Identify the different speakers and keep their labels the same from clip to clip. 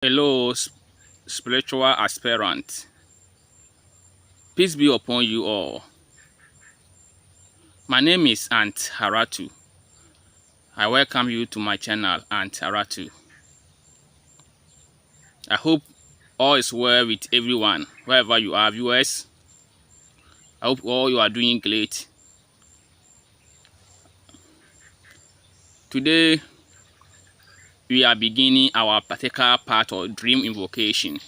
Speaker 1: Hello, spiritual aspirant. Peace be upon you all. My name is Aunt Haratu. I welcome you to my channel, Aunt Haratu. I hope all is well with everyone, wherever you are, viewers. I hope all you are doing great. Today, we are beginning our particular part of dream invocation.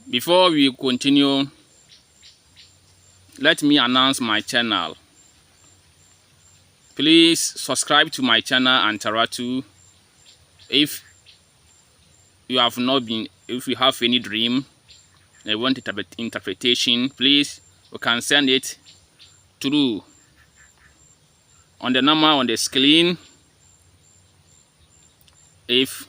Speaker 1: Before we continue, let me announce my channel. Please subscribe to my channel, Aunt Haratu. If you have any dream and you want interpretation, please, you can send it through on the number on the screen. If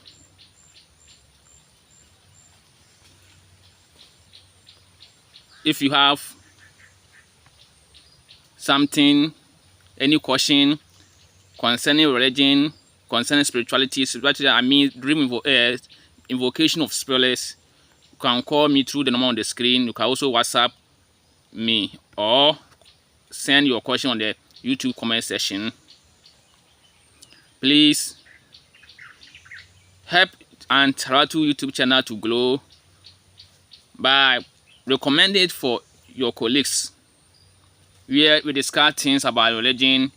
Speaker 1: you have something, any question concerning religion, concerning spirituality, I mean dream invocation of spirits, you can call me through the number on the screen. You can also WhatsApp me or send your question on the YouTube comment section. Please help Aunt Haratu YouTube channel to grow by recommending it for your colleagues, where we discuss things about religion,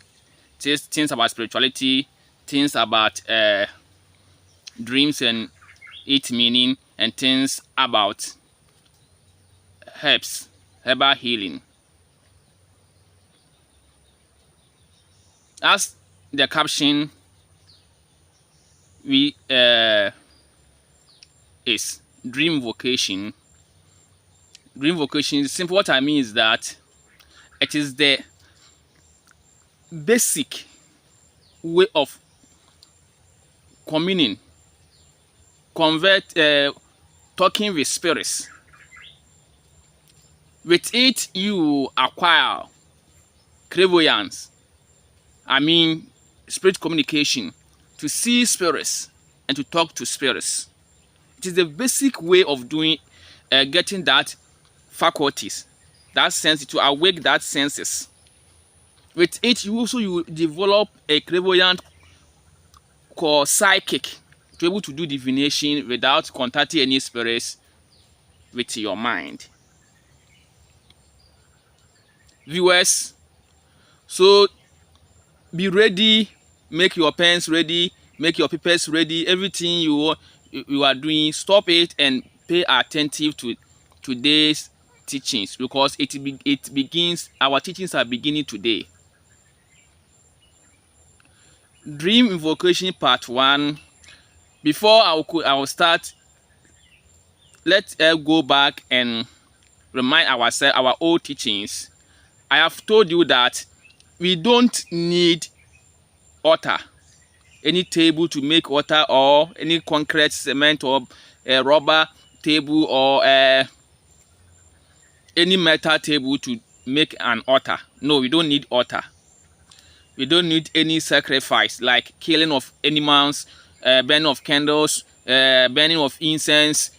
Speaker 1: things about spirituality, things about dreams and its meaning, and things about herbal healing. As the caption is dream vocation. Dream vocation, simple. What I mean is that it is the basic way of communing, talking with spirits. With it, you acquire clairvoyance. I mean, spirit communication, to see spirits and to talk to spirits. It is the basic way of doing, getting that faculties, that sense, to awake that senses. With it, you develop a clairvoyant called psychic, to be able to do divination without contacting any spirits with your mind. Viewers, so be ready, make your pens ready, make your papers ready. Everything you are doing, stop it and pay attentive to today's teachings, because it begins. Our teachings are beginning today. Dream invocation part 1. Before I will start, let's go back and remind ourselves our old teachings. I have told you that we don't need altar, any table to make altar, or any concrete, cement, or rubber table, or any metal table to make an altar. No, we don't need altar. We don't need any sacrifice like killing of animals, burning of candles, burning of incense,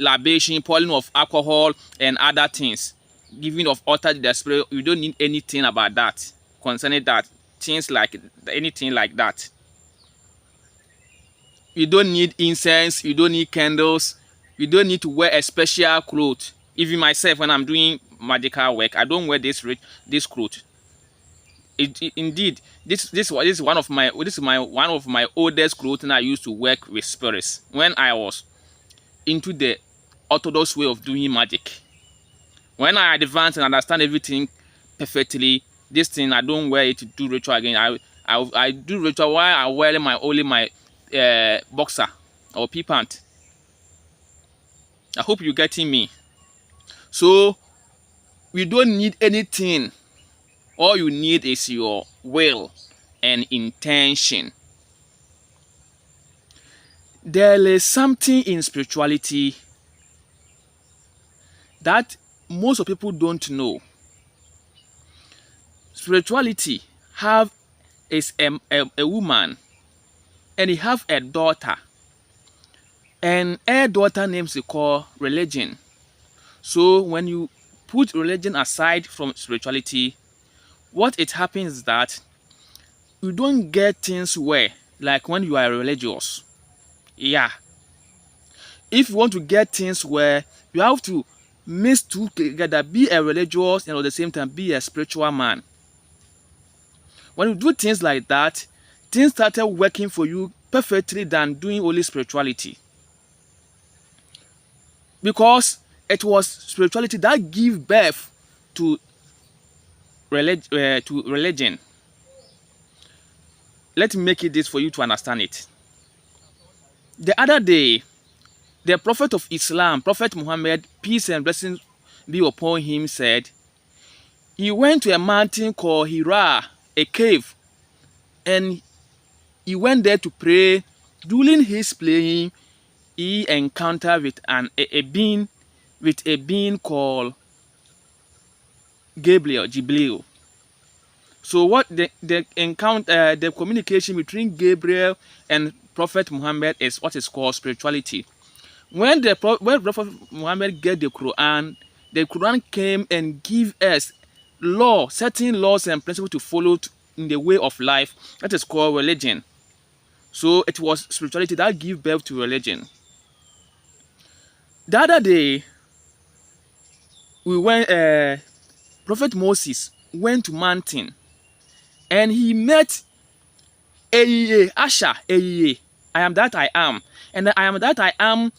Speaker 1: libation, pouring of alcohol, and other things. Giving of altar to the spirit. We don't need anything about that, concerning that, things like anything like that. You don't need incense, you don't need candles, you don't need to wear a special cloth. Even myself, when I'm doing magical work, I don't wear this cloth. Indeed, this is one of my oldest clothes I used to work with spirits when I was into the orthodox way of doing magic. When I advance and understand everything perfectly, this thing I don't wear it to do ritual again. I do ritual while I wear only my boxer or pea pant. I hope you're getting me. So we don't need anything. All you need is your will and intention. There is something in spirituality that most of people don't know. Spirituality is a woman and he have a daughter, and her daughter name is called religion. So when you put religion aside from spirituality, what it happens is that you don't get things well, like when you are religious. Yeah, if you want to get things well, you have to mix two together, be a religious and at the same time be a spiritual man. When you do things like that, things started working for you perfectly than doing only spirituality, because it was spirituality that gave birth to religion. Let me make it this for you to understand it. The other day, the prophet of Islam, Prophet Muhammad, peace and blessings be upon him, said he went to a mountain called Hira, a cave, and he went there to pray. During his praying, he encountered with a being called Jibril. So what the communication between Gabriel and Prophet Muhammad is what is called spirituality. When Prophet Muhammad get the Quran came and give us certain laws and principles to follow in the way of life. That is called religion. So it was spirituality that gave birth to religion. The other day, Prophet Moses went to mountain, and he met Asha, I am that I am, and I am that I am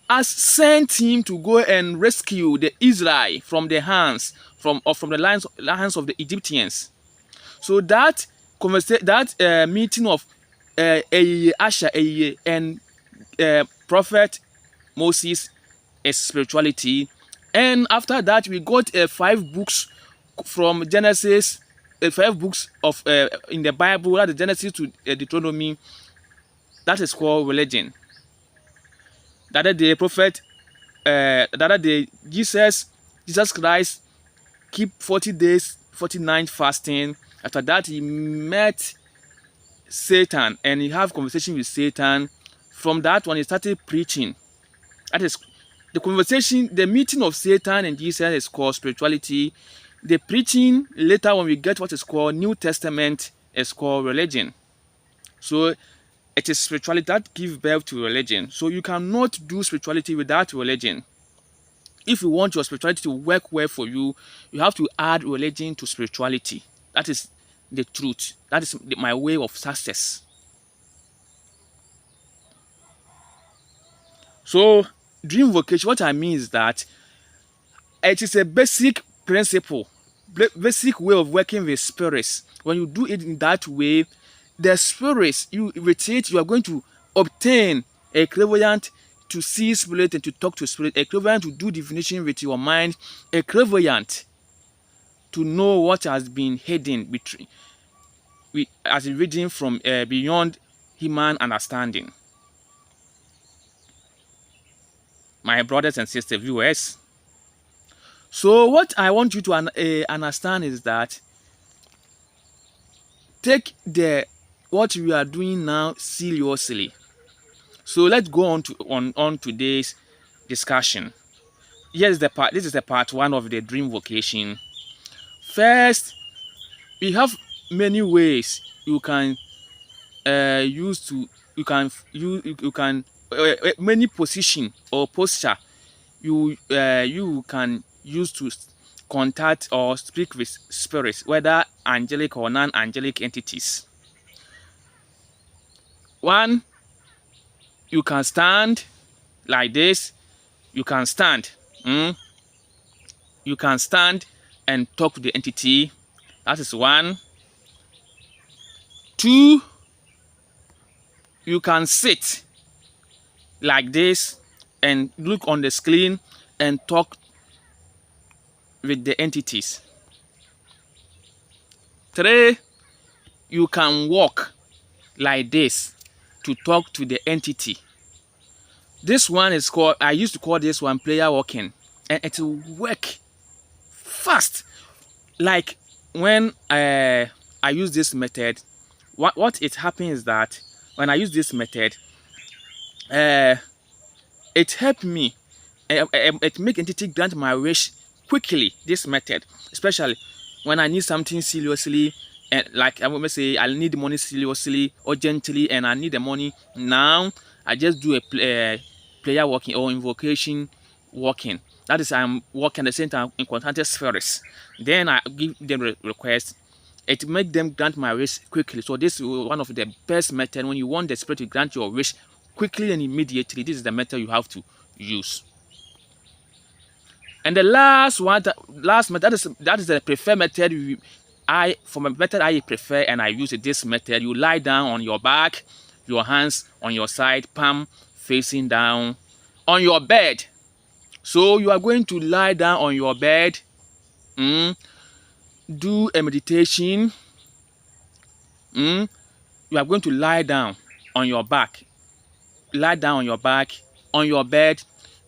Speaker 1: has sent him to go and rescue the Israel from the hands from the hands of the Egyptians. So that meeting of Asha and Prophet Moses is spirituality. And after that, we got 5 books from Genesis, 5 books of in the Bible, that is Genesis to Deuteronomy. That is called religion. The other day, Jesus Christ keep 40 days, 49 fasting. After that, he met Satan and he have conversation with Satan. From that one, he started preaching. That is the conversation, the meeting of Satan and Jesus is called spirituality. The preaching later, when we get what is called New Testament, is called religion. So it is spirituality that gives birth to religion. So you cannot do spirituality without religion. If you want your spirituality to work well for you, you have to add religion to spirituality. That is the truth. That is my way of success. So dream vocation, what I mean is that it is a basic principle, basic way of working with spirits. When you do it in that way, the spirits you retreat, you are going to obtain a clairvoyant to see spirit and to talk to spirit, a clairvoyant to do divination with your mind, a clairvoyant to know what has been hidden as a reading from beyond human understanding. My brothers and sisters, viewers. So what I want you to understand is that take what we are doing now seriously. So let's go on today's discussion. This is the part 1 of the dream vocation. First, we have many ways you can many position or posture you can use to contact or speak with spirits, whether angelic or non-angelic entities. 1, you can stand like this. You can stand. You can stand and talk to the entity. That is 1. 2, you can sit like this and look on the screen and talk with the entities. 3, you can walk like this to talk to the entity. This one is called, I used to call this one prayer walking, and it will work fast. Like when I use this method, what it happens is that when I use this method, uh, it helped me. It make entity grant my wish quickly. This method, especially when I need something seriously, and like I will say, I need money seriously, urgently, and I need the money now. I just do a prayer walking or invocation walking. That is, I'm walking at the same time in contact spheres. Then I give them request. It make them grant my wish quickly. So this is one of the best method when you want the spirit to grant your wish quickly and immediately. This is the method you have to use. And the last one, last method, that is the preferred method. For my method, I prefer and I use this method. You lie down on your back, your hands on your side, palm facing down on your bed. So you are going to lie down on your bed, do a meditation. You are going to lie down on your back, on your bed,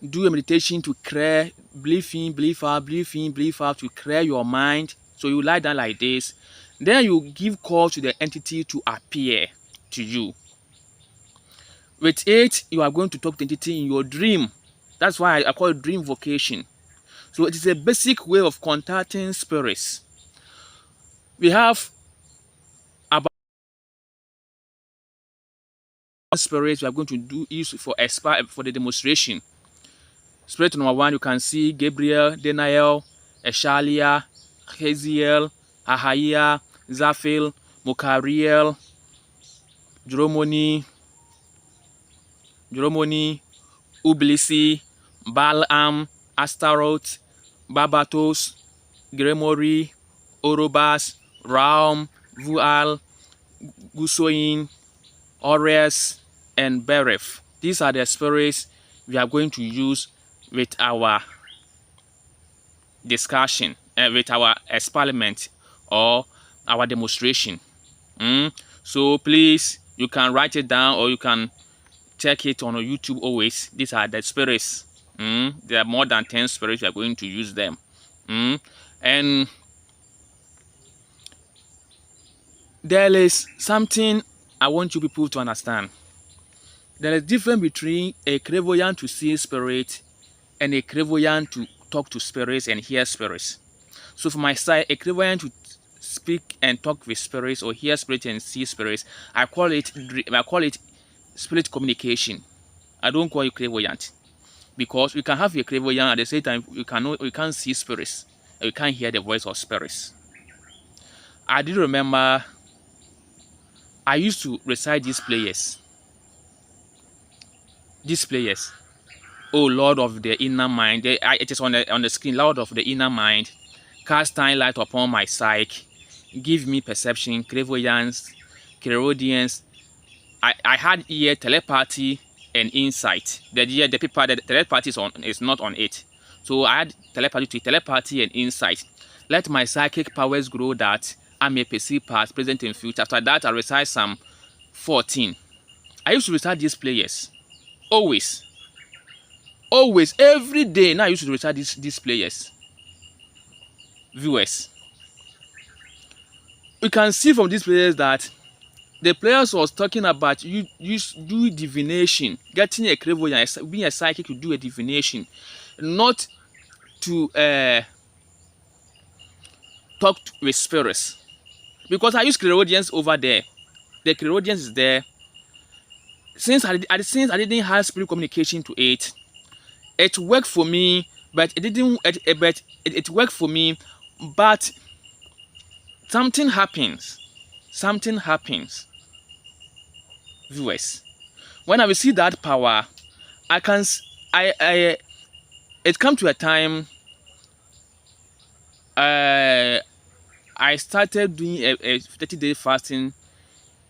Speaker 1: do a meditation to clear, breathe in, breathe out, to clear your mind. So you lie down like this. Then you give call to the entity to appear to you. With it, you are going to talk to the entity in your dream. That's why I call it dream vocation. So it is a basic way of contacting spirits. We have about spirits we are going to do use for the demonstration. Spirit number 1, you can see Gabriel, Daniel, Eshalia, Haziel, Ahaya, Zaphil, Mokariel, Jeromoni, Ublisi, Balaam, Astaroth, Babatos, Gremori, Orobas, Raum, Vual, Gusoin, Ores, and Beref. These are the spirits we are going to use with our discussion, with our experiment or our demonstration. So please, you can write it down or you can check it on YouTube always. These are the spirits. There are more than 10 spirits. We are going to use them. And there is something I want you people to understand. There is difference between a clairvoyant to see spirit and a clairvoyant to talk to spirits and hear spirits. So for my side, a clairvoyant to speak and talk with spirits or hear spirits and see spirits, I call it spirit communication. I don't call it clairvoyant, because we can have a clairvoyant at the same time we can't see spirits and we can't hear the voice of spirits. I did remember I used to recite these players. Oh Lord of the inner mind, it is on the screen. Lord of the inner mind, cast thine light upon my psyche, give me perception, clairvoyance, clairaudience. I had here telepathy and insight. The paper, the telepathy is not on it. So I had telepathy and insight. Let my psychic powers grow that I may perceive past, present, and future. After that, I recite Psalm 14. I used to recite these players. Always, every day. Now I used to recite these players. Viewers, you can see from these players that the players was talking about you do divination, getting a clairvoyant, being a psychic to do a divination, not to talk with spirits. Because I use clairaudience over there. The clairaudience is there. Since I didn't have spirit communication to it, it worked for me, but it didn't. It worked for me, but something happens. Viewers, when I receive that power, it come to a time. I started doing a 30-day fasting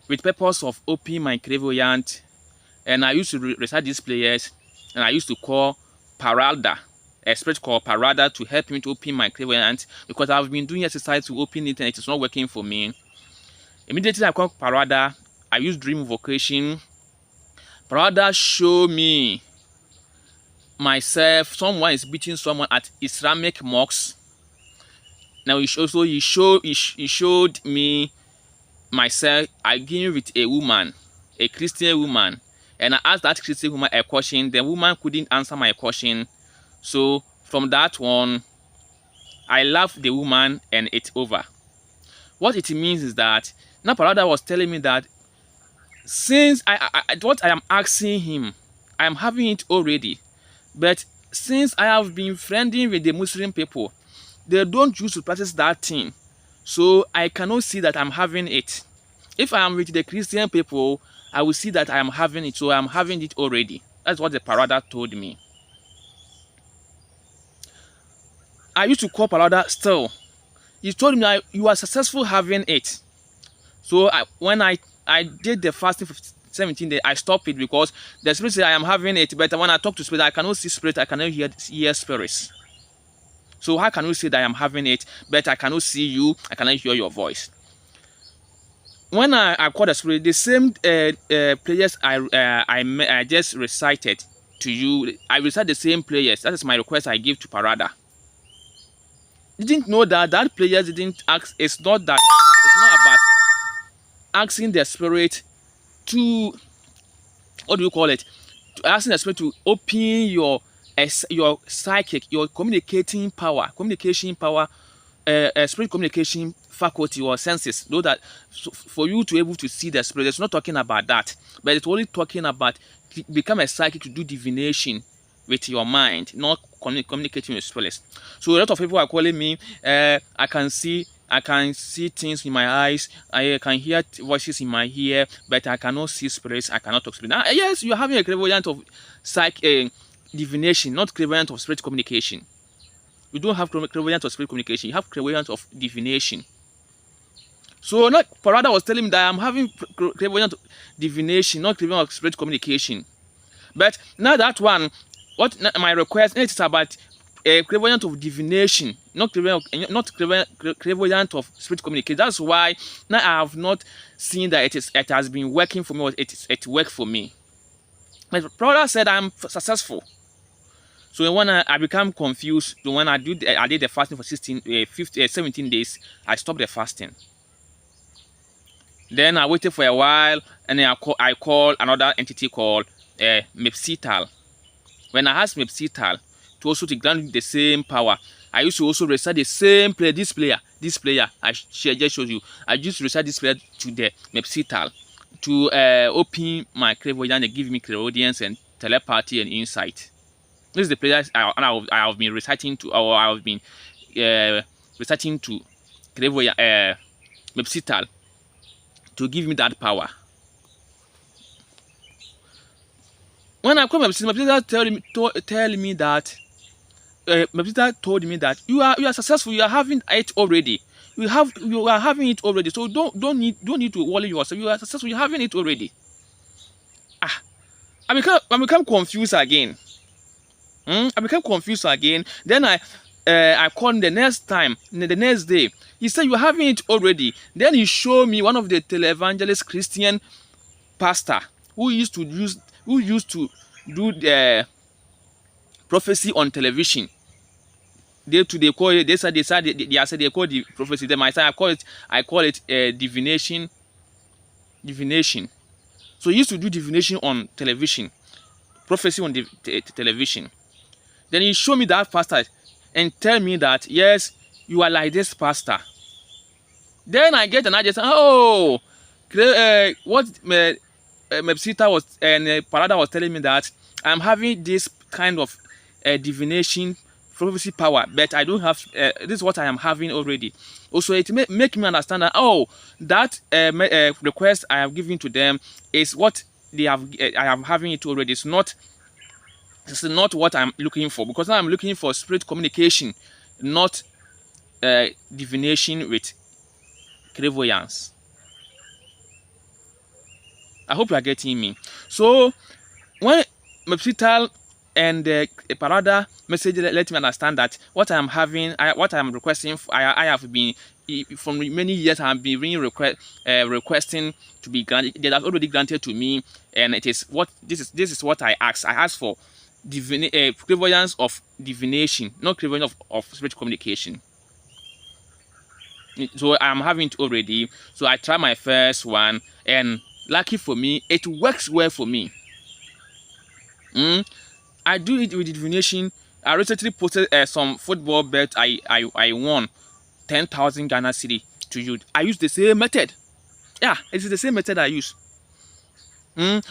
Speaker 1: with purpose of opening my clairvoyant, and I used to recite these players, and I used to call Parada, a spirit called Parada, to help me to open my clairvoyant, because I've been doing exercise to open it and it is not working for me. Immediately I called Parada, I used dream vocation. Parada showed me myself, someone is beating someone at Islamic mosques. Now he showed me myself arguing with a woman, a Christian woman, and I asked that Christian woman a question. The woman couldn't answer my question. So from that one, I left the woman and it's over. What it means is that now Parada was telling me that since what I am asking him, I am having it already. But since I have been friending with the Muslim people, they don't used to practice that thing. So I cannot see that I'm having it. If I am with the Christian people, I will see that I am having it. So I am having it already. That's what the Parada told me. I used to call Parada still. He told me you are successful having it. So when I did the fasting for 17 days, I stopped it because the spirit said I am having it. But when I talk to spirit, I cannot see spirit. I cannot hear spirits. So how can you say that I am having it, but I cannot see you, I cannot hear your voice? When I call the spirit, the same prayers I just recited to you, I recite the same prayers. That is my request I give to Parada. Didn't know that prayer didn't ask. It's not about asking the spirit to, what do you call it? To asking the spirit to open your psychic, your communication power, spirit communication faculty or senses, though that for you to be able to see the spirit. It's not talking about that, but it's only talking about become a psychic to do divination with your mind, not communicating with spirits. So a lot of people are calling me, I can see things in my eyes, I can hear voices in my ear, but I cannot see spirits, I cannot talk to spirits. Now, yes, you're having a clairvoyant of divination, not clairvoyant of spirit communication. You don't have clairvoyant of spirit communication, you have clairvoyant of divination. So not Parada was telling me that I'm having clairvoyant divination, not clairvoyant of spirit communication. But now that one, what my request is about clairvoyant of divination, not clairvoyant of spirit communication. That's why now I have not seen that it has been working for me, or it worked for me. My brother said I'm successful. So when I become confused, so when I did the fasting for 17 days, I stopped the fasting. Then I waited for a while, and then I called another entity called Mepsital. When I asked Mepsital to grant the same power, I used to also recite the same player. This player I just showed you. I used to recite this player to the Mepsital to open my clairvoyance and give me clairaudience and telepathy and insight. This is the prayer I have been reciting to, or I have been reciting to Mepsital to give me that power. When I call Mepsital tell me that Mepsital told me that you are successful. You are having it already. You are having it already. So don't need to worry yourself. You are successful. You are having it already. I become confused again. I became confused again. Then I called him the next time, the next day. He said, "You are having it already." Then he showed me one of the televangelist Christian pastor who used to do the prophecy on television. They call it. They said they call the prophecy. Then I call it divination. Divination. So he used to do divination on television, prophecy on the television. Then he showed me that pastor and tell me that, yes, you are like this pastor. Then I get an idea, oh, what Mepsita was and Parada was telling me that I'm having this kind of divination prophecy power, but I don't have, this is what I am having already. Also, it make me understand that, oh, that request I have given to them is what they have, I am having it already. This is not what I'm looking for, because now I'm looking for spirit communication, not divination with clairvoyance. I hope you are getting me. So when Mepsital and Parada message let me understand that what I am having, what I am requesting, I have been from many years I have been really requesting to be granted. They have already granted to me, and it is what this is what I asked. I asked for clairvoyance of divination, not clairvoyance of spirit communication. So I'm having it already. So I try my first one, and lucky for me, it works well for me. I do it with divination. I recently posted some football bet I won 10,000 Ghana cedi to you. I use the same method. Yeah, it's the same method I use.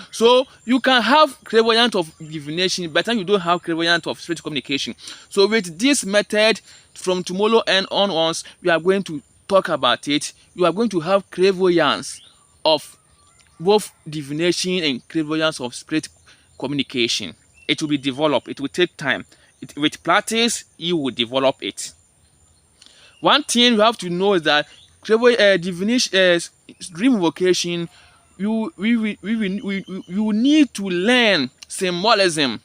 Speaker 1: So you can have clairvoyance of divination, but then you don't have clairvoyance of spirit communication. So with this method, from tomorrow and onwards, we are going to talk about it. You are going to have clairvoyance of both divination and clairvoyance of spirit communication. It will be developed. It will take time. With practice, you will develop it. One thing you have to know is that divination, dream evocation, you need to learn symbolism,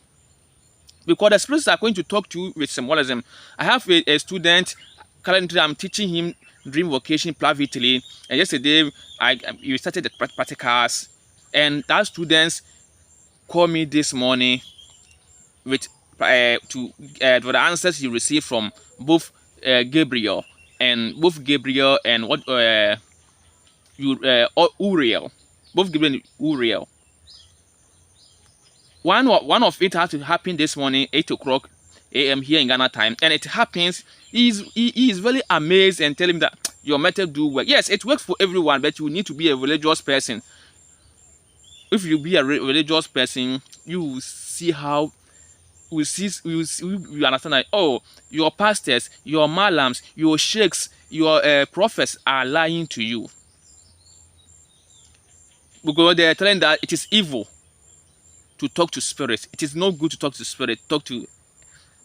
Speaker 1: because the spirits are going to talk to you with symbolism. I have a student currently. I'm teaching him dream evocation privately, and yesterday we started the practicals, and that students called me this morning with for the answers he received from both Gabriel and what Uriel, both Gabriel and Uriel. One of it had to happen this morning, 8 o'clock a.m. here in Ghana time, and it happens. He is very amazed and tell him that your method do work. Yes, it works for everyone, but you need to be a religious person. If you be a religious person, you will see how you understand that, oh, your pastors, your malams, your sheikhs, your prophets are lying to you, because they are telling that it is evil to talk to spirits. It is not good to talk to spirit.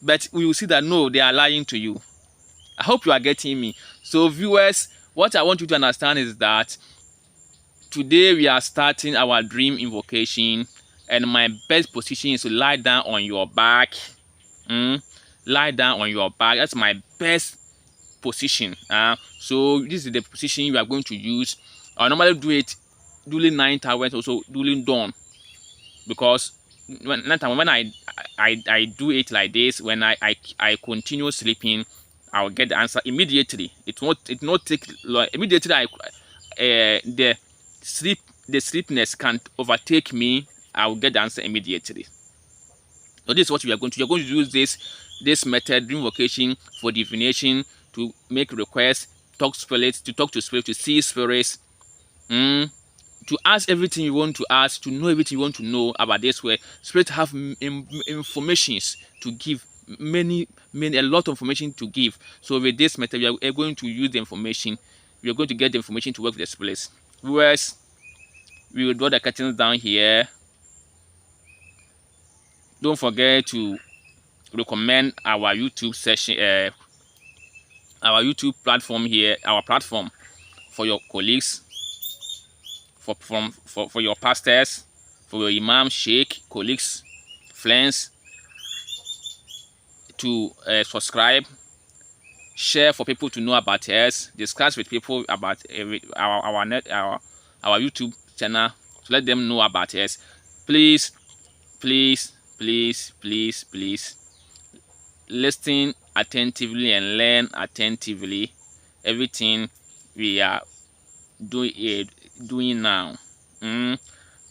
Speaker 1: But we will see that no, they are lying to you. I hope you are getting me. So viewers, what I want you to understand is that today we are starting our dream invocation, and my best position is to lie down on your back. Lie down on your back. That's my best position. So this is the position you are going to use. I normally do it during night hours, also during dawn, because when I do it like this, when I continue sleeping, I will get the answer immediately. It not take long. Immediately the sleepiness can't overtake me. I will get the answer immediately. So this is what we are going to. You're going to use this method, dream vocation, for divination, to make requests, talk to spirits, to see spirits, to ask everything you want to ask, to know everything you want to know about this. Where spirits have informations to give, a lot of information to give. So with this method, we are going to use the information. We are going to get the information to work with the spirits. Whereas we will draw the curtains down here. Don't forget to recommend our YouTube session, our YouTube platform here, our platform, for your colleagues, for your pastors, for your imam, sheikh, colleagues, friends, to subscribe, share for people to know about us, discuss with people about our YouTube channel, to let them know about us. Please listen attentively and learn attentively everything we are doing now.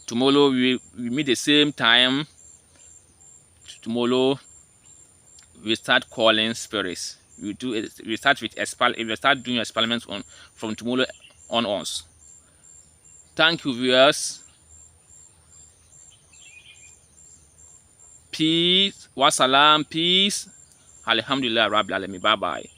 Speaker 1: Tomorrow we meet the same time. Tomorrow we start calling spirits. We start doing experiments from tomorrow onwards. Thank you, viewers. Peace, wassalam, peace. Alhamdulillah Rabbil Alamin. Bye bye.